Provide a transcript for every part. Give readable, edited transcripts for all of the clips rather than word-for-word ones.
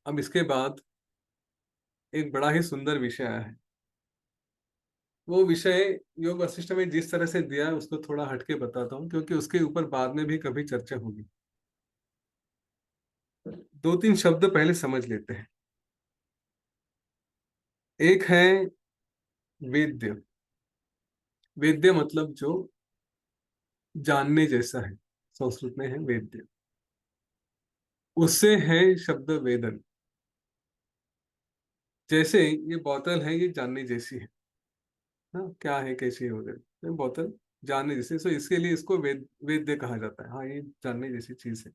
अब इसके बाद एक बड़ा ही सुंदर विषय आया है। वो विषय योग वशिष्ठ में जिस तरह से दिया है उसको थोड़ा हटके बताता हूँ, क्योंकि उसके ऊपर बाद में भी कभी चर्चा होगी। दो तीन शब्द पहले समझ लेते हैं। एक है वेद्य। वेद्य मतलब जो जानने जैसा है, संस्कृत में है वेद्य। उससे है शब्द वेदन। जैसे ये बोतल है, ये जानने जैसी है ना, क्या है कैसी है वगैरह, ये बोतल जानने जैसी, सो इसके लिए इसको वेद्य कहा जाता है। हाँ, ये जानने जैसी चीज है।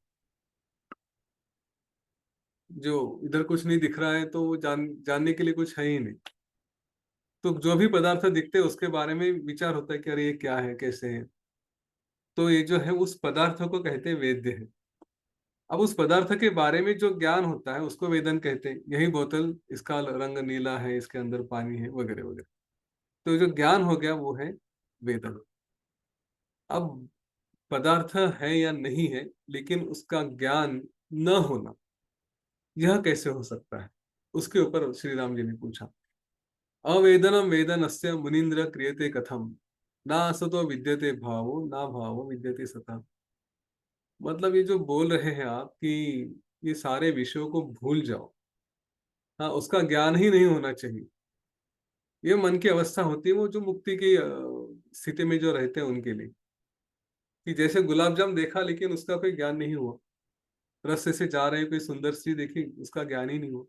जो इधर कुछ नहीं दिख रहा है तो वो जानने के लिए कुछ है ही नहीं। तो जो भी पदार्थ दिखते हैं उसके बारे में विचार होता है कि अरे ये क्या है, कैसे है। तो ये जो है उस पदार्थ को कहते हैं वेद्य है। अब उस पदार्थ के बारे में जो ज्ञान होता है उसको वेदन कहते हैं। यही बोतल, इसका रंग नीला है, इसके अंदर पानी है, वगैरह वगैरह। तो जो ज्ञान हो गया वो है वेदन। अब पदार्थ है या नहीं है, लेकिन उसका ज्ञान न होना, यह कैसे हो सकता है? उसके ऊपर श्री राम जी ने पूछा। अवेदनम वेदनस्य मुनीन्द्र क्रियते कथम, ना असतो विद्यते भावो ना भावो विद्यते सता। मतलब ये जो बोल रहे हैं आप कि ये सारे विषयों को भूल जाओ, हाँ, उसका ज्ञान ही नहीं होना चाहिए। ये मन की अवस्था होती है, वो जो मुक्ति की स्थिति में जो रहते हैं उनके लिए। कि जैसे गुलाब जाम देखा लेकिन उसका कोई ज्ञान नहीं हुआ। रास्ते से जा रहे हैं, कोई सुंदर सी देखी, उसका ज्ञान ही नहीं हुआ।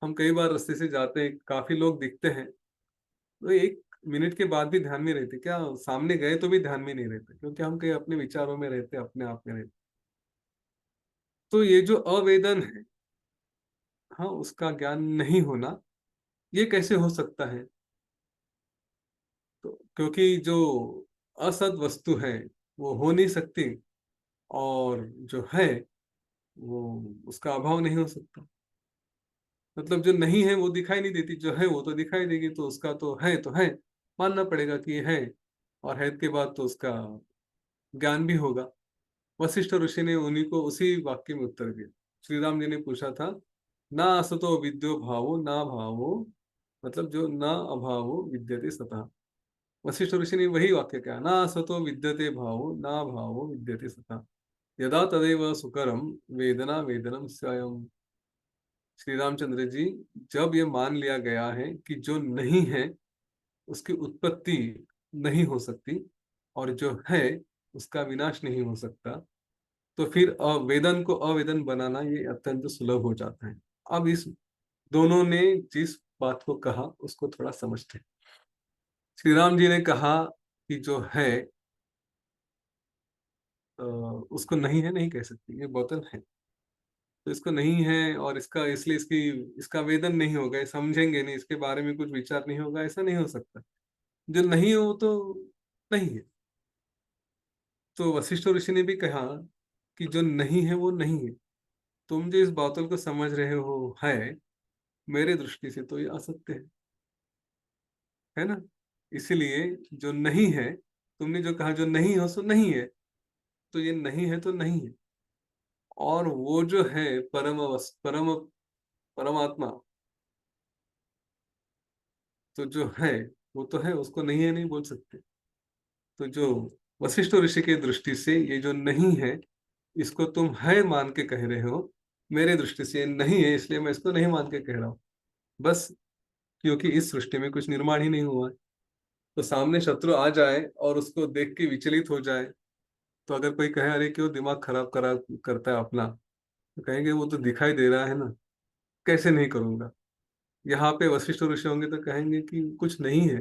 हम कई बार रास्ते से जाते हैं, काफी लोग दिखते हैं, तो एक मिनट के बाद भी ध्यान में रहते क्या, सामने गए तो भी ध्यान में नहीं रहते, क्योंकि हम कहीं अपने विचारों में रहते, अपने आप में रहते। तो ये जो अवेदन है, हाँ, उसका ज्ञान नहीं होना, ये कैसे हो सकता है? तो क्योंकि जो असत वस्तु है वो हो नहीं सकती, और जो है वो, उसका अभाव नहीं हो सकता। मतलब जो नहीं है वो दिखाई नहीं देती, जो है वो तो दिखाई देगी, तो उसका तो है, मानना पड़ेगा कि ये है। और है के बाद तो उसका ज्ञान भी होगा। वशिष्ठ ऋषि ने उन्हीं को उसी वाक्य में उत्तर दिया। श्री राम जी ने पूछा था, ना असतो विद्यो भावो ना भावो, मतलब जो ना अभावो विद्यते सतः। वशिष्ठ ऋषि ने वही वाक्य कहा, ना असतो विद्यते भावो ना भावो विद्यते सतः, यदा तदेव सुकरम वेदना वेदनम स्वयं। श्री रामचंद्र जी, जब ये मान लिया गया है कि जो नहीं है उसकी उत्पत्ति नहीं हो सकती, और जो है उसका विनाश नहीं हो सकता, तो फिर वेदन को अवेदन बनाना ये अत्यंत सुलभ हो जाता है। अब इस दोनों ने जिस बात को कहा उसको थोड़ा समझते हैं। श्री राम जी ने कहा कि जो है, उसको नहीं है नहीं कह सकती, ये बोतल है। तो इसको नहीं है, और इसका इसलिए इसका वेदन नहीं होगा, ये समझेंगे नहीं, इसके बारे में कुछ विचार नहीं होगा, ऐसा नहीं हो सकता। जो नहीं है वो तो नहीं है। तो वशिष्ठ ऋषि ने भी कहा कि जो नहीं है वो नहीं है। तुम जो इस बोतल को समझ रहे हो है, मेरे दृष्टि से तो ये असत्य है ना। इसलिए जो नहीं है, तुमने जो कहा जो नहीं हो सो नहीं है, तो ये नहीं है तो नहीं है। और वो जो है परमात्मा, तो जो है वो तो है, उसको नहीं है नहीं बोल सकते। तो जो वशिष्ठ ऋषि की दृष्टि से ये जो नहीं है, इसको तुम है मान के कह रहे हो, मेरे दृष्टि से ये नहीं है, इसलिए मैं इसको नहीं मान के कह रहा हूँ। बस, क्योंकि इस सृष्टि में कुछ निर्माण ही नहीं हुआ है। तो सामने शत्रु आ जाए और उसको देख के विचलित हो जाए, तो अगर कोई कहे अरे क्यों दिमाग खराब करा करता है अपना, तो कहेंगे वो तो दिखाई दे रहा है ना, कैसे नहीं करूंगा। यहाँ पे वशिष्ठ ऋषि होंगे तो कहेंगे कि कुछ नहीं है,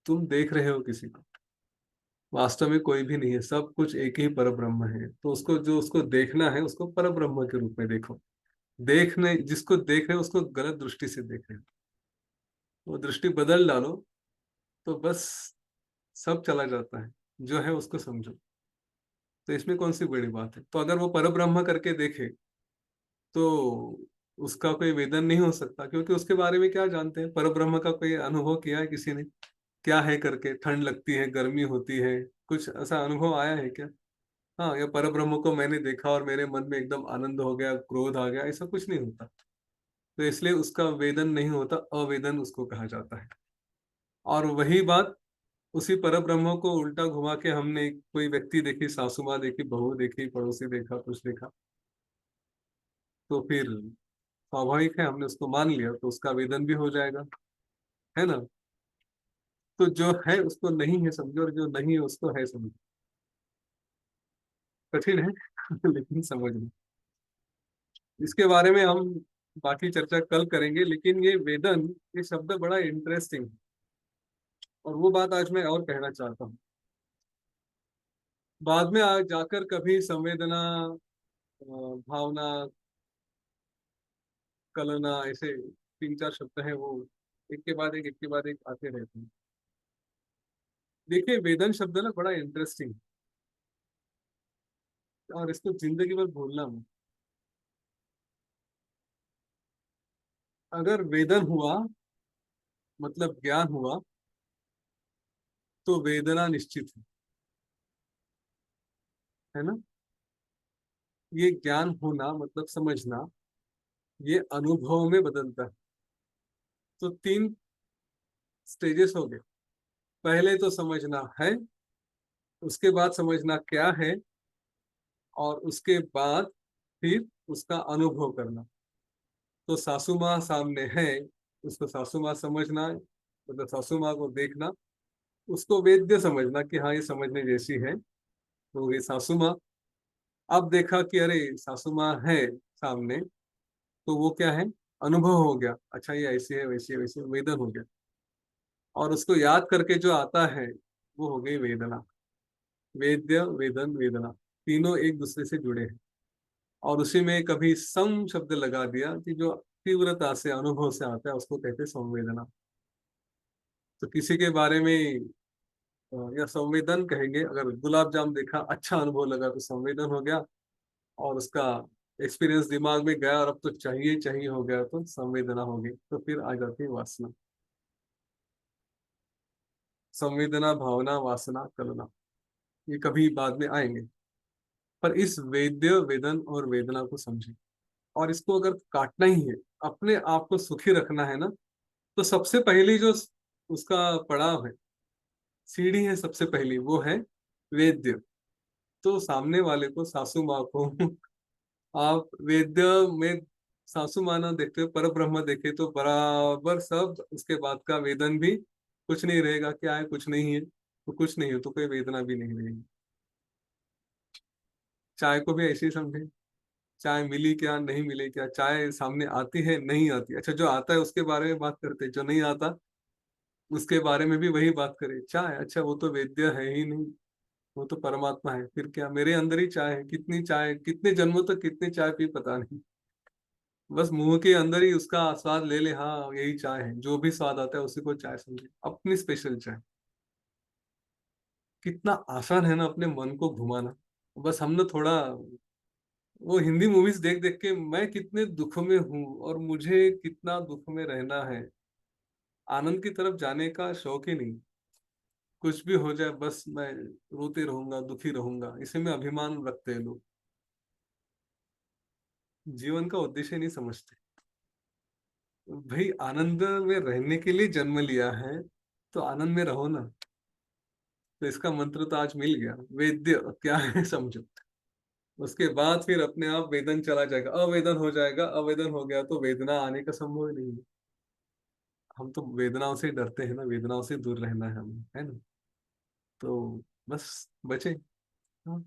तुम देख रहे हो किसी को, वास्तव में कोई भी नहीं है, सब कुछ एक ही पर ब्रह्म है। तो उसको, जो उसको देखना है उसको पर ब्रह्म के रूप में देखो। देखने जिसको देख रहे हो उसको गलत दृष्टि से देख रहे हो, वो दृष्टि बदल डालो, तो बस सब चला जाता है। जो है उसको समझो। तो इसमें कौन सी बड़ी बात है? तो अगर वो पर ब्रह्म करके देखे तो उसका कोई वेदन नहीं हो सकता, क्योंकि उसके बारे में क्या जानते हैं? पर ब्रह्म का कोई अनुभव किया है किसी ने? क्या है करके, ठंड लगती है, गर्मी होती है, कुछ ऐसा अनुभव आया है क्या? हाँ, या परब्रह्म को मैंने देखा और मेरे मन में एकदम आनंद हो गया, क्रोध आ गया, ऐसा कुछ नहीं होता। तो इसलिए उसका वेदन नहीं होता, अवेदन उसको कहा जाता है। और वही बात उसी परब्रह्म को उल्टा घुमा के हमने कोई व्यक्ति देखी, सासू माँ देखी, बहू देखी, पड़ोसी देखा, कुछ देखा, तो फिर स्वाभाविक है हमने उसको मान लिया, तो उसका वेदन भी हो जाएगा, है ना। तो जो है उसको नहीं है समझो, और जो नहीं है उसको है समझो। कठिन है लेकिन समझ लो। इसके बारे में हम बाकी चर्चा कल करेंगे, लेकिन ये वेदन, ये शब्द बड़ा इंटरेस्टिंग है। और वो बात आज मैं और कहना चाहता हूँ। बाद में आ जाकर कभी संवेदना, भावना, कलना, ऐसे तीन चार शब्द हैं, वो एक के बाद एक के बाद एक आते रहते हैं। देखिए, वेदन शब्द ना बड़ा इंटरेस्टिंग है, और इसको जिंदगी भर भूलना मत। अगर वेदन हुआ मतलब ज्ञान हुआ, तो वेदना निश्चित है ना। ये ज्ञान होना मतलब समझना, ये अनुभव में बदलता है। तो तीन स्टेजेस हो गए। पहले तो समझना है, उसके बाद समझना क्या है, और उसके बाद फिर उसका अनुभव करना। तो सासू माँ सामने है, उसको सासू माँ समझना, मतलब सासू माँ को देखना, उसको वेद्य समझना कि हाँ ये समझने जैसी है, तो ये सासू माँ। अब देखा कि अरे सासू माँ है सामने, तो वो क्या है, अनुभव हो गया, अच्छा ये ऐसी है, वैसी है, वैसी है, वेदन हो गया। और उसको याद करके जो आता है, वो हो गई वेदना। वेद्य, वेदन, वेदना, तीनों एक दूसरे से जुड़े हैं। और उसी में कभी सम शब्द लगा दिया कि जो तीव्रता से अनुभव से आता है, उसको कहते हैं संवेदना। तो किसी के बारे में या संवेदन कहेंगे, अगर गुलाब जाम देखा, अच्छा अनुभव लगा, तो संवेदन हो गया। और उसका एक्सपीरियंस दिमाग में गया, और अब तो चाहिए चाहिए हो गया, तो संवेदना हो गई। तो फिर आ जाती है वासना। संवेदना, भावना, वासना, कलना, ये कभी बाद में आएंगे। पर इस वेद्य, वेदन और वेदना को समझे, और इसको अगर काटना ही है, अपने आप को सुखी रखना है ना, तो सबसे पहली जो उसका पड़ाव है, सीढ़ी है, सबसे पहली वो है वेद्य। तो सामने वाले को, सासू माँ को आप वेद्य में सासू माँ ना देखते, पर ब्रह्म देखे, तो बराबर सब उसके बाद का वेदन भी कुछ नहीं रहेगा। क्या है, कुछ नहीं है, तो कुछ नहीं है तो कोई वेदना भी नहीं रहेगी। चाय को भी ऐसे ही समझे। चाय मिली क्या, नहीं मिली क्या, चाय सामने आती है, नहीं आती, अच्छा जो आता है उसके बारे में बात करते, जो नहीं आता उसके बारे में भी वही बात करें। चाय, अच्छा वो तो वेद्य है ही नहीं, वो तो परमात्मा है। फिर क्या, मेरे अंदर ही चाय है, कितनी चाय, कितने जन्मों तक कितनी चाय पी पता नहीं, बस मुंह के अंदर ही उसका स्वाद ले ले, हाँ यही चाय है, जो भी स्वाद आता है उसी को चाय समझे, अपनी स्पेशल चाय। कितना आसान है ना अपने मन को घुमाना। बस हम ना थोड़ा वो हिंदी मूवीज देख देख के, मैं कितने दुख में हूँ और मुझे कितना दुख में रहना है, आनंद की तरफ जाने का शौक ही नहीं। कुछ भी हो जाए बस मैं रोते रहूंगा, दुखी रहूंगा, इसी में अभिमान रखते हैं लोग। जीवन का उद्देश्य नहीं समझते। भाई आनंद में रहने के लिए जन्म लिया है, तो आनंद में रहो ना। तो इसका मंत्र तो आज मिल गया, वेद्य क्या है समझो। उसके बाद फिर अपने आप वेदन चला जाएगा, अवेदन हो जाएगा। अवेदन हो गया तो वेदना आने का संभव ही नहीं है। हम तो वेदनाओं से डरते हैं ना, वेदनाओं से दूर रहना है हमें, है ना। तो बस बचे। हाँ।